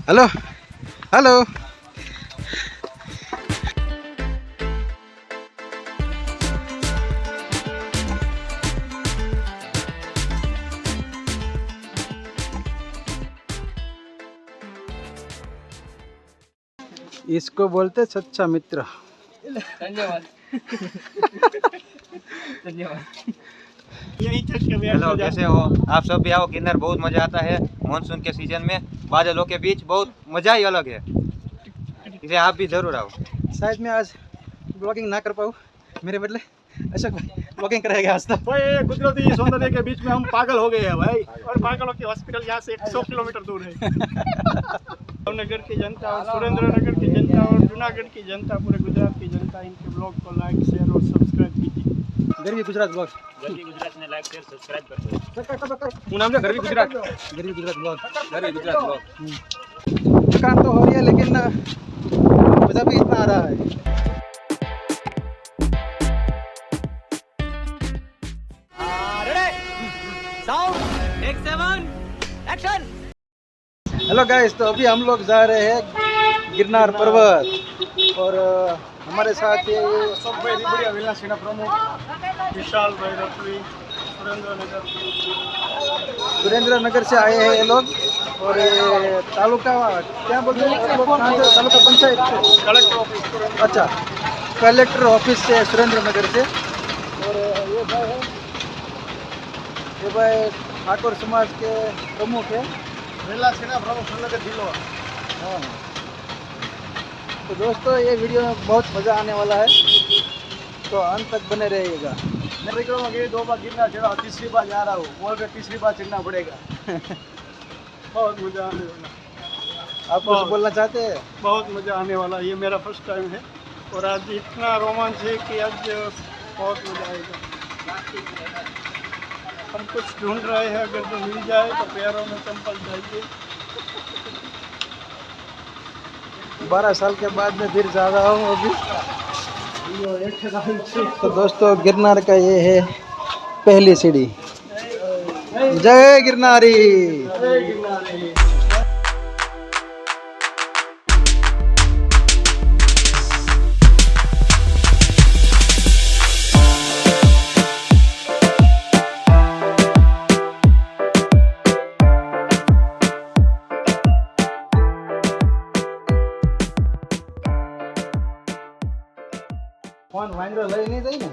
Hello hello इसको बोलते सच्चा मित्र। धन्यवाद धन्यवाद। हेलो, कैसे हो आप सब? भी आओ गिरनार, बहुत मजा आता है मानसून के सीजन में, बादलों के बीच बहुत मजा ही अलग है, इसे आप भी जरूर आओ। शायद मैं आज ब्लॉगिंग ना कर पाऊँ, मेरे बदले अशोक भाई ब्लॉगिंग कराएगा आज। तो भाई कुदरती सौंदर्य के बीच में हम पागल हो गए हैं भाई, और पागलों की हॉस्पिटल यहाँ से 100 किलोमीटर दूर है। भावनगर की जनता और सुरेंद्रनगर की जनता और जूनागढ़ की जनता, पूरे गुजरात की जनता, इनके ब्लॉग को लाइक शेयर और सब्सक्राइब कीजिए। गरवी गुजरात ब्लॉग, गरवी गुजरात ने लाइक शेयर सब्सक्राइब कर दो। नाम है गरवी गुजरात ब्लॉग, गरवी गुजरात ब्लॉग। थकान तो हो रही है लेकिन मजा भी इतना आ रहा है। हेलो गाइस, तो अभी हम लोग जा रहे हैं गिरनार पर्वत, और हमारे साथ ये अशोक भाई रिबड़िया विला सेना प्रमुख, विशाल भाई रतवी, सुरेंद्रनगर से आए हैं ये लोग। और ये तालुका क्या बोलते हैं, तालुका पंचायत से, कलेक्टर ऑफिस। अच्छा, कलेक्टर ऑफिस से सुरेंद्रनगर से। और ये भाई ठाकुर समाज के प्रमुख है। विला सेना प्रमुख सुरेंद्रनगर जिलो। हाँ, तो दोस्तों ये वीडियो में बहुत मज़ा आने वाला है, तो अंत तक बने रहिएगा। परिक्रमा गई 2 बार गिरनार चढ़ा, तीसरी बार जा रहा हूँ, और फिर तीसरी बार चढ़ना पड़ेगा। बहुत मजा आने वाला। आप कुछ बोलना चाहते हैं? बहुत मजा आने वाला। ये मेरा फर्स्ट टाइम है और आज इतना रोमांच है कि आज बहुत मजा आएगा। हम कुछ ढूंढ रहे हैं, अगर जो मिल जाए तो पैरों में चंपल चाहिए। 12 साल के बाद मैं फिर जा रहा हूँ अभी। तो दोस्तों गिरनार का ये है पहली सीढ़ी। जय गिरनारी। फोन वांदो लई नहीं जाए ना,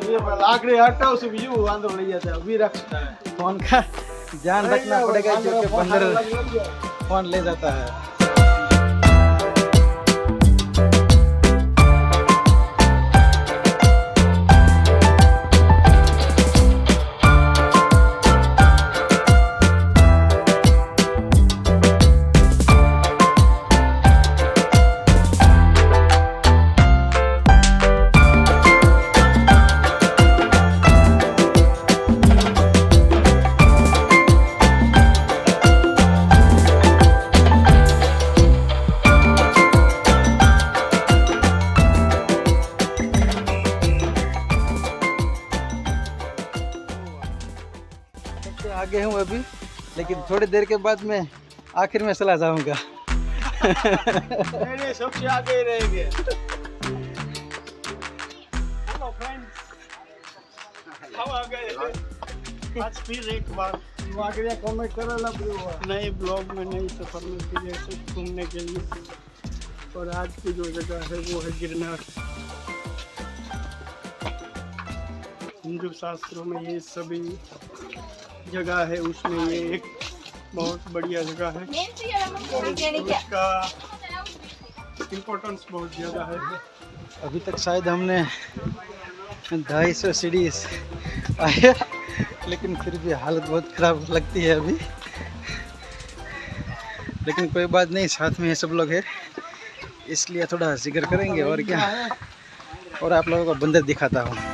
ये लाकड़ी हटाओ से बीजू वांदो लई जाता है, अभी रख। फोन का ध्यान रखना पड़ेगा क्योंकि बंदर फोन ले जाता है। आगे हूँ अभी, लेकिन थोड़ी देर के बाद मैं आखिर में चला जाऊंगा। नहीं, सबसे आगे ही रहेंगे। हेलो फ्रेंड्स, हम आ गए आज फिर एक बार। आगे कमेंट करेला नए ब्लॉग में, नई सफर में फिर ऐसे घूमने के लिए। और आज की जो जगह है वो है गिरनार। हिंदू शास्त्रों में ये सभी जगह है, उसमें ये एक बहुत बढ़िया जगह है और इसका इम्पोर्टेंस बहुत ज़्यादा है। अभी तक शायद हमने 250 सीढ़ी आए, लेकिन फिर भी हालत बहुत ख़राब लगती है अभी। लेकिन कोई बात नहीं, साथ में ये सब लोग हैं, इसलिए थोड़ा जिक्र करेंगे और क्या। और आप लोगों को बंदर दिखाता हूँ।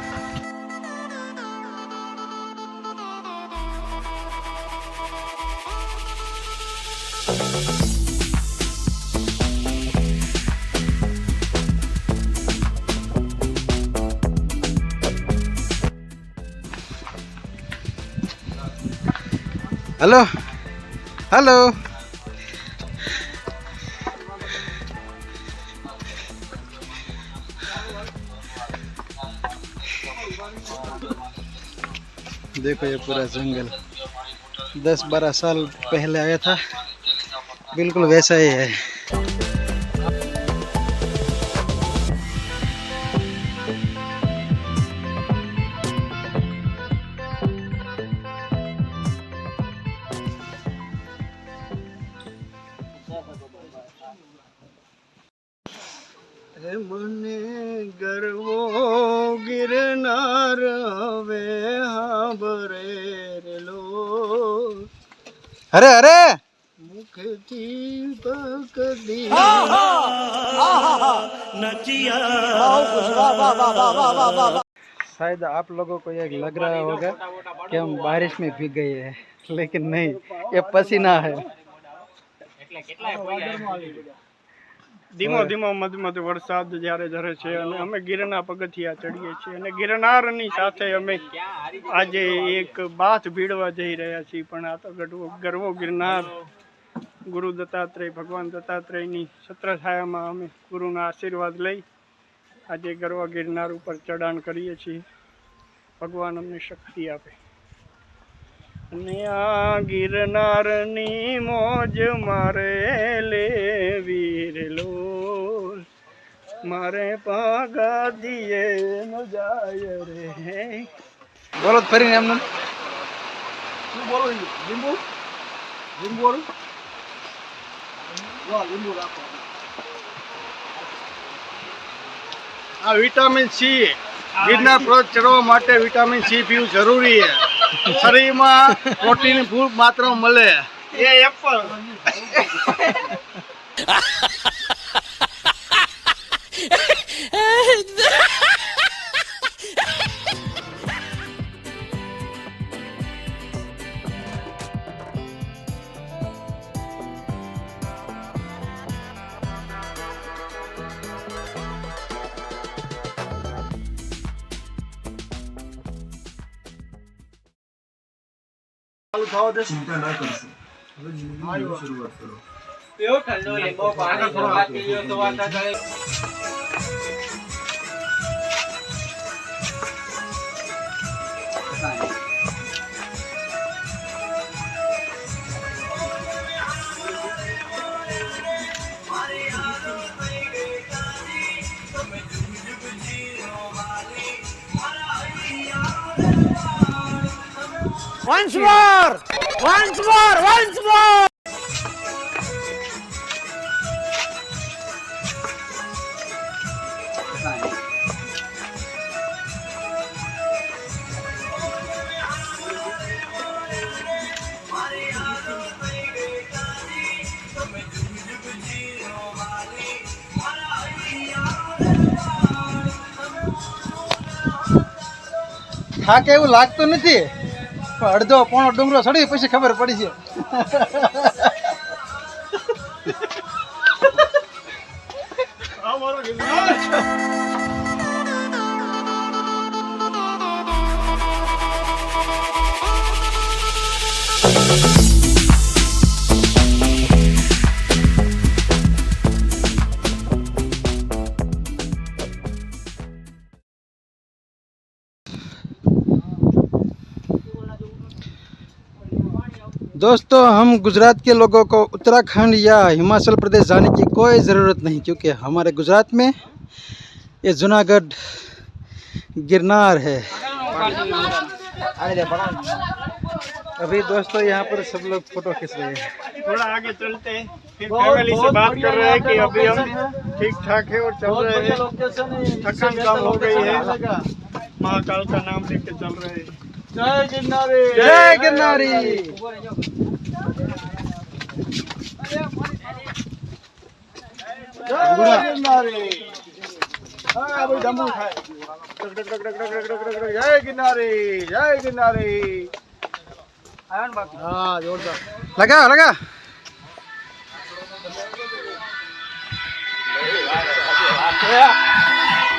हेलो हेलो, देखो ये पूरा जंगल 10-12 साल पहले आया था, बिल्कुल वैसा ही है। મને ગરવો ગિરનાર હવે હાંભળેલો अरे अरे મુખથી પકડી शायद आप लोगों को ये लग रहा होगा कि हम बारिश में भीग गए हैं, लेकिन नहीं, ये पसीना है। ધીમો ધીમો મધ્ય વરસાદ જ્યારે ઝરે છે અને અમે ગિરના પગથિયા ચડીએ છીએ અને ગિરનારની સાથે અમે આજે એક બાથ ભીડવા જઈ રહ્યા છીએ, પણ આ તો ગરવો ગિરનાર ગુરુ દત્તાત્રેય ભગવાન દત્તાત્રેયની છત્રછાયામાં અમે ગુરુના આશીર્વાદ લઈ આજે ગરવા ગિરનાર ઉપર ચડાણ કરીએ છીએ। ભગવાન અમને શક્તિ આપે। અને આ ગિરનારની મોજ મારે લેવી રે લોલ, મારે પગથિયે ન જાય રે। बोलो तो फरी हमने શું બોલો લીંબુ લીંબુ વાળું લીંબુ રાખો। આ વિટામિન સી ગિરનાર પર્વત ચડવા માટે વિટામિન સી પીવું જરૂરી છે। શરીરમાં પ્રોટીન ભૂલ માત્રા મળે। એ એપલ चिंता ना करशो હવે જીવનની શરૂઆત કરો। એવો ઠંડો લીંબો પાણી થોડા પીયો તો વાતા કરે। once more once more once more થાક એવું લાગતું નથી, પણ અડધો પોણો ડુંગરો ચડી પછી ખબર પડી છે। दोस्तों, हम गुजरात के लोगों को उत्तराखंड या हिमाचल प्रदेश जाने की कोई ज़रूरत नहीं, क्योंकि हमारे गुजरात में ये जूनागढ़ गिरनार है। अभी दोस्तों यहाँ पर सब लोग फोटो खींच रहे हैं। थोड़ा आगे चलते हैं, फिर फैमिली से बात कर रहे हैं कि अभी हम ठीक ठाक है और चल रहे हैं। थकान कम हो गई है, महाकाल का नाम लेके चल रहे हैं। जय गिरनारी जय गिरनारी। जय गिरनारी। हाँ भाई दम उठाए। जय गिरनारी जय गिरनारी। हाँ जोरदार लगा लगा।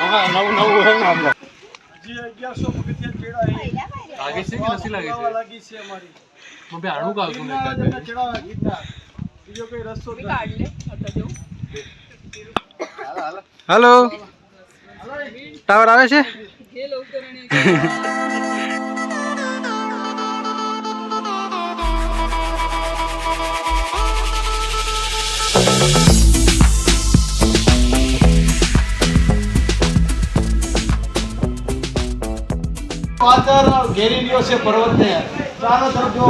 हाँ नव नव है ना हम लोग जी 1100 પગથિયા ચડા હે લાગે છે કે નથી લાગે છે? લાગી છે અમારી મમ્મી આણું કાવ તું ચડાવા ગીરનાર બીજો કોઈ રસ્તો કાઢ લે हेलो टावर आवे छे? વાતાવરણ ઘેરી રહ્યો છે પર્વતને ચારો તરફ જો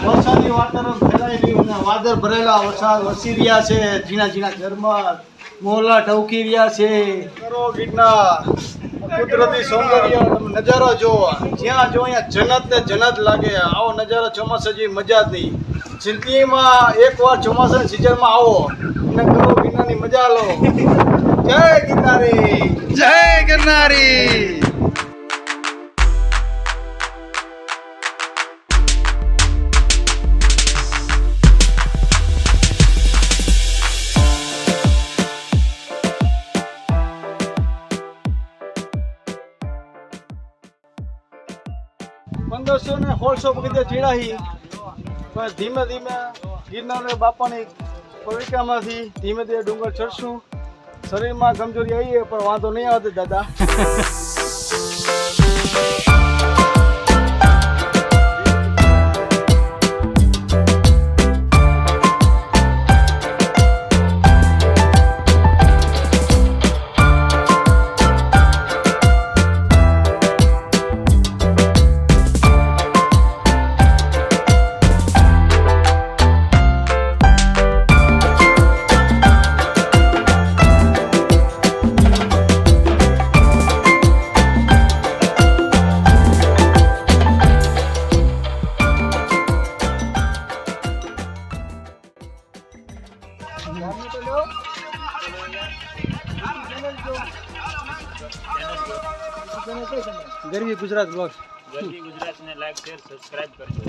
વરસાદી વાતાવરણ ફેલાઈ રહ્યું અને વાદળ ભરેલા વરસાદ વરસી રહ્યા છે ઝીણા ઝીણા ઝરમર મોરલા ટવકી રહ્યા છે કરો ગિરનાર કુદરતી સૌંદર્ય તમે નજારો જોવો જ્યાં જો અહીંયા જન્નત ને જન્નત લાગે આવો નજારો ચોમાસા જેવી મજા જ નહીં જિંદગીમાં એકવાર ચોમાસાની સિઝનમાં આવો અને કરો ગિરનારની મજા લો જય ગિરનારી જય ગિરનારી. પંદરસો ને 1600 પગથિયા ચીડાહી પણ ધીમે ધીમે ગિરનાર બાપાની પરિક્રમાથી ધીમે ધીમે ડુંગર ચડશું શરીરમાં કમજોરી આવી પણ વાંધો નહીં આવતો દાદા. ગરવી ગુજરાત બ્લોગ. ગરવી ગુજરાતને લાઈક શેર સબસ્ક્રાઇબ કરજો.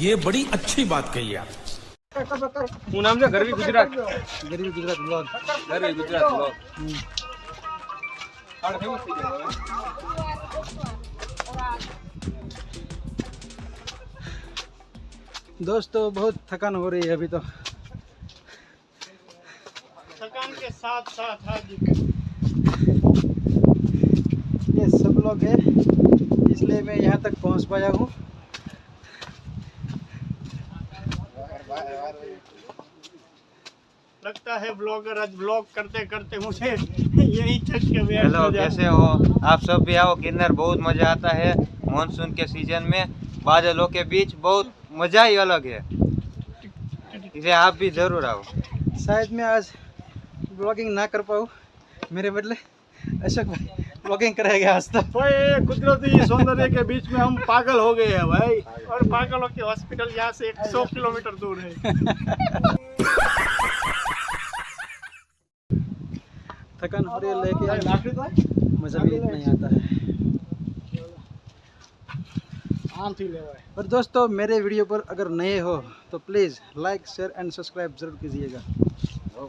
ये बड़ी अच्छी बात कही आप. શું નામ છે? ગરવી ગુજરાત. ગરવી ગુજરાત બ્લોગ. ગરવી ગુજરાત બ્લોગ. दोस्तों बहुत थकान हो रही है अभी तो. थकान के साथ साथ आज ये सब लोग है इसलिए मैं यहाँ तक पहुँच पाया हूँ. लगता है ब्लॉगर आज ब्लॉग करते करते मुझे यही तक के बैठ हेलो, हो जाऊं। कैसे हो आप सब? भी आओ गिरनार, बहुत मजा आता है मानसून के सीजन में बादलों के बीच, बहुत मजा ही अलग है. इसे आप भी जरूर आओ. शायद मैं आज ब्लॉगिंग ना कर पाऊँ, मेरे बदले अशोक भाई ब्लॉगिंग कराएगा आज तो. भाई कुदरती सौंदर्य के बीच में हम पागल हो गए हैं भाई, और पागलों की हॉस्पिटल यहाँ से 100 किलोमीटर दूर है. थकान हो रही है लेकिन मज़ा भी इतना ही आता है. और दोस्तों मेरे वीडियो पर अगर नए हो तो please like share and subscribe ज़रूर कीजिएगा.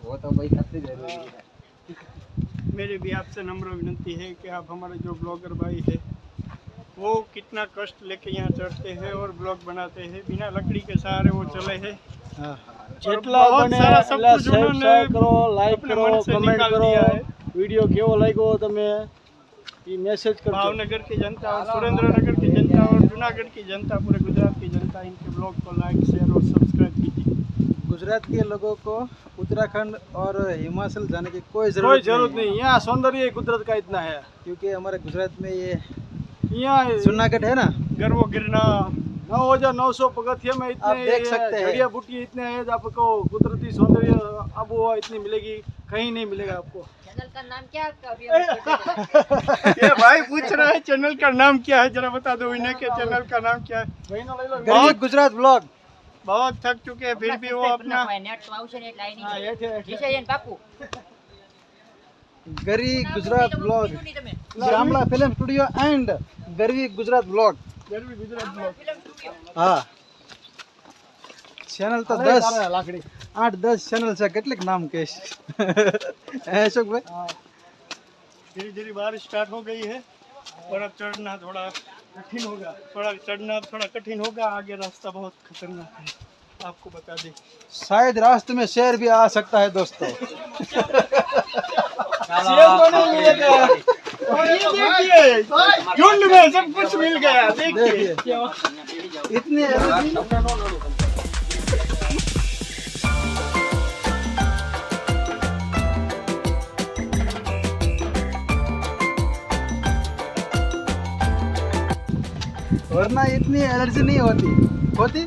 वो तो भाई सबसे जरूरी है. मेरी भी आपसे नम्र विनती है कि आप हमारे जो ब्लॉगर भाई है वो कितना कष्ट लेके यहाँ चढ़ते हैं और ब्लॉग बनाते हैं, बिना लकड़ी के सहारे वो चले हैं. हाँ, જેટલા બને એટલા સબસ્ક્રાઇબ કરો, લાઈક કરો, કમેન્ટ કરો. વિડિયો કેવો લાગ્યો તમે ये मैसेज करते. भावनगर की जनता और सुरेंद्रनगर की जनता और जूनागढ़ की जनता, पूरे गुजरात की जनता, इनके ब्लॉग को लाइक शेयर और सब्सक्राइब कीजिए. गुजरात के लोगों को उत्तराखंड और हिमाचल जाने की कोई कोई ज़रूरत जरूरत नहीं, यहाँ सौंदर्य कुदरत का इतना है. क्योंकि हमारे गुजरात में ये यहाँ जूनागढ़ है ना, गर्व गिरनार 9,900 पगथिया में आप इतने देख सकते हैं. जड़िया बूटी इतने हैं, आपको कुदरती सौंदर्य आबोहवा इतनी मिलेगी, कहीं नहीं मिलेगा आपको. चैनल का नाम क्या है आपका? अभी हम ये भाई पूछ रहा है चैनल का नाम क्या है, जरा बता दो इन्हें के चैनल का नाम क्या है. गरीब गुजरात ब्लॉग. बहुत थक चुके हैं फिर भी वो अपना नेट तो આવશે ને એટલે આઈ हाँ, નહીં ये थे. વિષય એને પાકું गरी गुजरात ब्लॉग, તમે Shyamala film studio and Garvi Gujarat blog. Garvi Gujarat blog. Film studio हाँ, चैनल तो 8-10 चैनल से કેટલીક નામ કહેશ અશોક ભાઈ. धीरे धीरे बारिश स्टार्ट हो गई है और अब चढ़ना थोड़ा कठिन होगा, थोड़ा चढ़ना थोड़ा कठिन होगा, आगे रास्ता बहुत खतरनाक है, आपको बता दें. शायद रास्ते में शेर भी आ सकता है दोस्तों. शेर तो नहीं मिलेगा. और ये देखिए झुंड में सब कुछ मिल गया, देखिए. देखिए इतने वरना इतनी एलर्जी नहीं होती।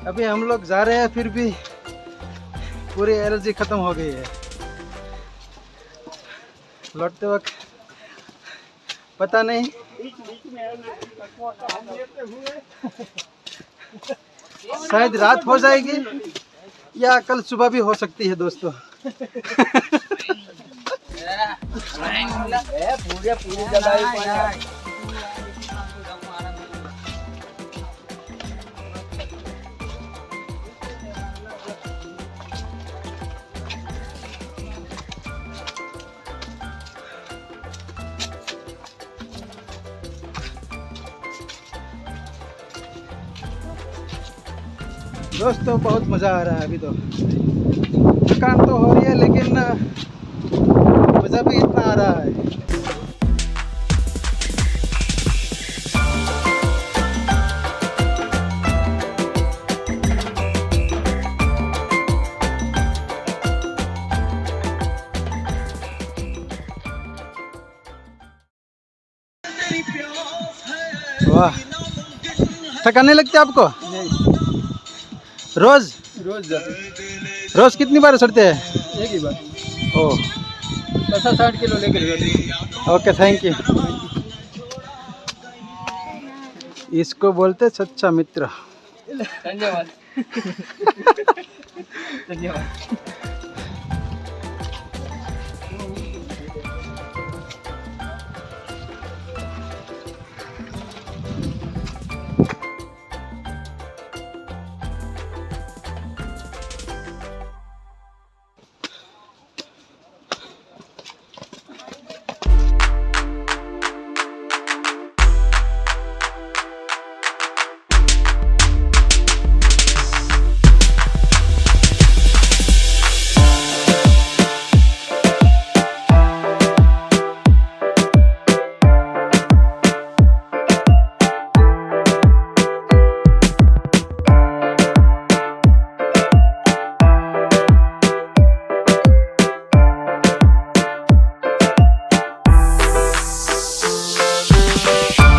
अभी हम लोग जा रहे हैं फिर भी पूरी एलर्जी खत्म हो गई है। लौटते वक्त पता नहीं शायद रात हो जाएगी या कल सुबह भी हो सकती है दोस्तों। दोस्तों बहुत मज़ा आ रहा है। अभी तो थकान तो हो रही है लेकिन मज़ा भी इतना आ रहा है। वाह, थकान नहीं लगती आपको? रोज रोज कितनी बार चढ़ते हैं? एक ही बार। ओह 60 किलो लेकर। Okay, thank you. इसको बोलते सच्चा मित्र। धन्यवाद। धन्यवाद।